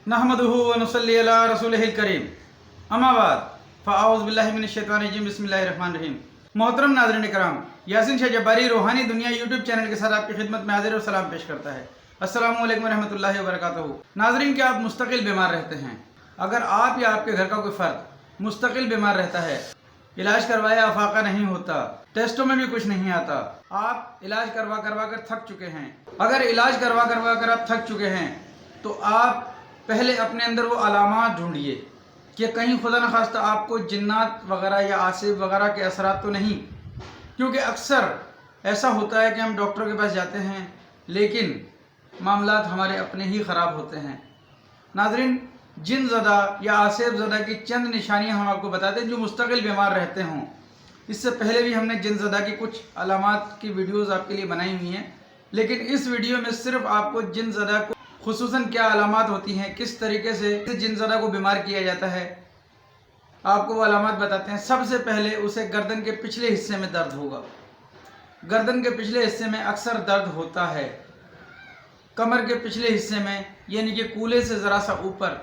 नहमदुहु व नुसल्ली अला रसूलिहिल करीम। अम्मा बाद फ़अऊज़ु बिल्लाहि मिनश्शैतानिर्रजीम बिस्मिल्लाहिर्रहमानिर्रहीम। मोहतरम नाज़रीन कराम, यासीन शाह जब्बारी रूहानी दुनिया यूट्यूब चैनल के साथ आपकी खिदमत में हाज़िर और सलाम पेश करता है। अस्सलामु अलैकुम रहमतुल्लाहि व बरकातहू। नाज़रीन, क्या आप मुस्तकिल बीमार रहते हैं? अगर आप या आपके घर का कोई फ़र्द मुस्तकिल बीमार रहता है, इलाज करवाया अफाका नहीं होता, टेस्टों में भी कुछ नहीं आता, आप इलाज करवा कर थक चुके हैं, अगर इलाज करवा कर आप थक चुके हैं तो आप पहले अपने अंदर वो अलामात ढूंढिए कि कहीं खुदा न खास्ता आपको जिन्नात वगैरह या आसिफ वगैरह के असरात तो नहीं। क्योंकि अक्सर ऐसा होता है कि हम डॉक्टर के पास जाते हैं लेकिन मामलात हमारे अपने ही ख़राब होते हैं। नाज़रीन, जिन ज़दा या आसिफ ज़दा की चंद निशानियां हम आपको बताते हैं जो मुस्तकिल बीमार रहते हों। इससे पहले भी हमने जिन ज़दा की कुछ अलामात की वीडियोज़ आपके लिए बनाई हुई हैं, लेकिन इस वीडियो में सिर्फ आपको जिन ज़दा को खुसूसन क्या अलामात होती हैं, किस तरीके से जिन ज़दा को बीमार किया जाता है, आपको वो अलामात बताते हैं। सबसे पहले उसे गर्दन के पिछले हिस्से में दर्द होगा। गर्दन के पिछले हिस्से में अक्सर दर्द होता है। कमर के पिछले हिस्से में, यानी कि कूल्हे से ज़रा सा ऊपर,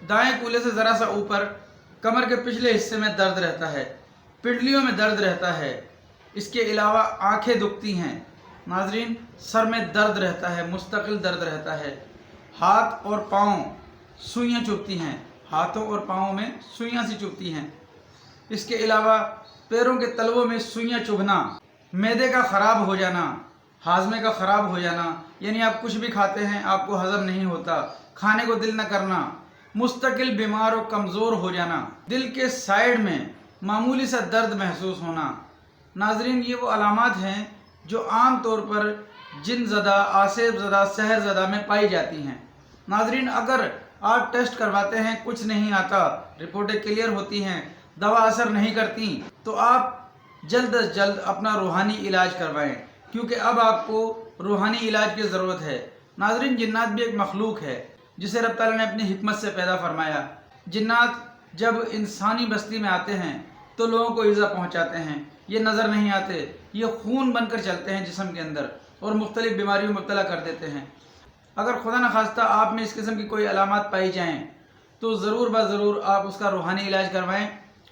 दाएं कूल्हे से ज़रा सा ऊपर कमर के पिछले हिस्से में दर्द रहता है। पिंडलियों में दर्द रहता है। इसके अलावा आंखें दुखती हैं। नाज़रीन, सर में दर्द रहता है, मुस्तकिल दर्द रहता है। हाथ और पाँव सुइयाँ चुभती हैं, हाथों और पाँवों में सुइयाँ सी चुभती हैं। इसके अलावा पैरों के तलवों में सुइयाँ चुभना, मैदे का ख़राब हो जाना, हाजमे का ख़राब हो जाना, यानी आप कुछ भी खाते हैं आपको हज़म नहीं होता, खाने को दिल न करना, मुस्तकिल बीमार और कमज़ोर हो जाना, दिल के साइड में मामूली सा दर्द महसूस होना। नाज़रीन, ये वो अलामात हैं जो आम तौर पर जिन ज़दा, आसिफ ज़दा, सहर ज़दा में पाई जाती हैं। नाज़रीन, अगर आप टेस्ट करवाते हैं कुछ नहीं आता, रिपोर्टें क्लियर होती हैं, दवा असर नहीं करती, तो आप जल्द अज जल्द अपना रूहानी इलाज करवाएं, क्योंकि अब आपको रूहानी इलाज की ज़रूरत है। नाज़रीन, जिन्नात भी एक मखलूक है जिसे रब ताला ने अपनी हिकमत से पैदा फरमाया। जिन्नात जब इंसानी बस्ती में आते हैं तो लोगों को ईज़ा पहुँचाते हैं। ये नज़र नहीं आते, ये खून बनकर चलते हैं जिस्म के अंदर और मुख्तलिफ़ बीमारियों में मुब्तला कर देते हैं। अगर खुदा न खास्ता आप में इस किस्म की कोई अलामात पाई जाएँ तो ज़रूर ब ज़रूर आप उसका रूहानी इलाज करवाएँ।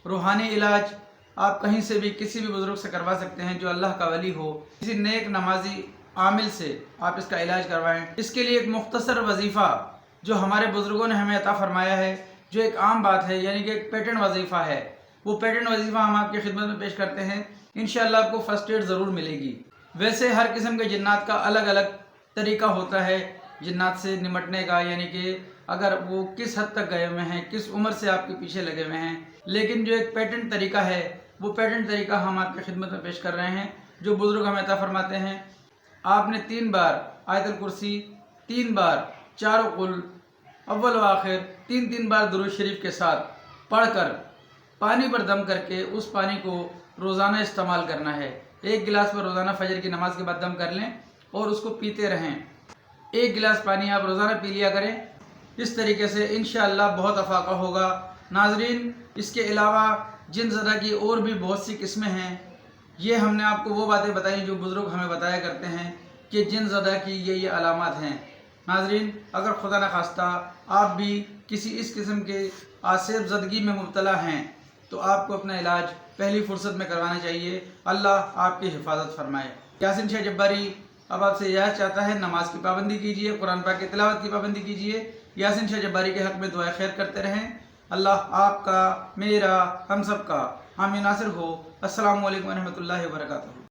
रूहानी इलाज आप कहीं से भी किसी भी बुज़ुर्ग से करवा सकते हैं जो अल्लाह का वली हो, किसी नेक नमाजी आमिल से आप इसका इलाज करवाएँ। इसके लिए एक मुख्तसर वजीफ़ा जो हमारे बुज़ुर्गों ने हमें अता फ़रमाया है, जो एक आम बात है, यानी कि एक पेटेंट वजीफ़ा है, वो पेटेंट वजीफ़ा हम आपकी खिदमत में पेश करते हैं। इंशाअल्लाह आपको फ़र्स्ट एड ज़रूर मिलेगी। वैसे हर किस्म के जिन्नात का अलग अलग तरीका होता है जिन्नात से निमटने का, यानी कि अगर वो किस हद तक गए हुए हैं, किस उम्र से आपके पीछे लगे हुए हैं। लेकिन जो एक पेटेंट तरीका है, वो पेटेंट तरीका हम आपकी खिदमत में पेश कर रहे हैं जो बुज़ुर्ग हमें अता फरमाते हैं। आपने 3 बार आयतुल कुर्सी, 3 बार चारों कुल, अव्वल व आखिर 3 बार दुरूद शरीफ के साथ पढ़कर पानी पर दम करके उस पानी को रोज़ाना इस्तेमाल करना है। 1 गिलास पर रोज़ाना फजर की नमाज के बाद दम कर लें और उसको पीते रहें। 1 गिलास पानी आप रोज़ाना पी लिया करें। इस तरीके से इंशाअल्लाह बहुत अफाका होगा। नाज़रीन, इसके अलावा जिन ज़दा की और भी बहुत सी किस्में हैं। ये हमने आपको वो बातें बताई जो बुज़ुर्ग हमें बताया करते हैं कि जिन ज़दा की ये अलामात हैं। नाज़रीन, अगर खुदा न खास्ता आप भी किसी इस किस्म के आसिफ ज़दगी में मुब्तला हैं तो आपको अपना इलाज पहली फ़ुर्सत में करवाना चाहिए। अल्लाह आपकी हिफाजत फरमाए। यासीन शाह जब्बारी अब आपसे इजाज़त चाहता है। नमाज की पाबंदी कीजिए, कुरान पाक की तिलावत की पाबंदी कीजिए। यासीन शाह जब्बारी के हक़ में दुआ खैर करते रहें। अल्लाह आपका, मेरा, हम सब का हामी नासिर हो। अस्सलामु अलैकुम व रहमतुल्लाहि व बरकातहू।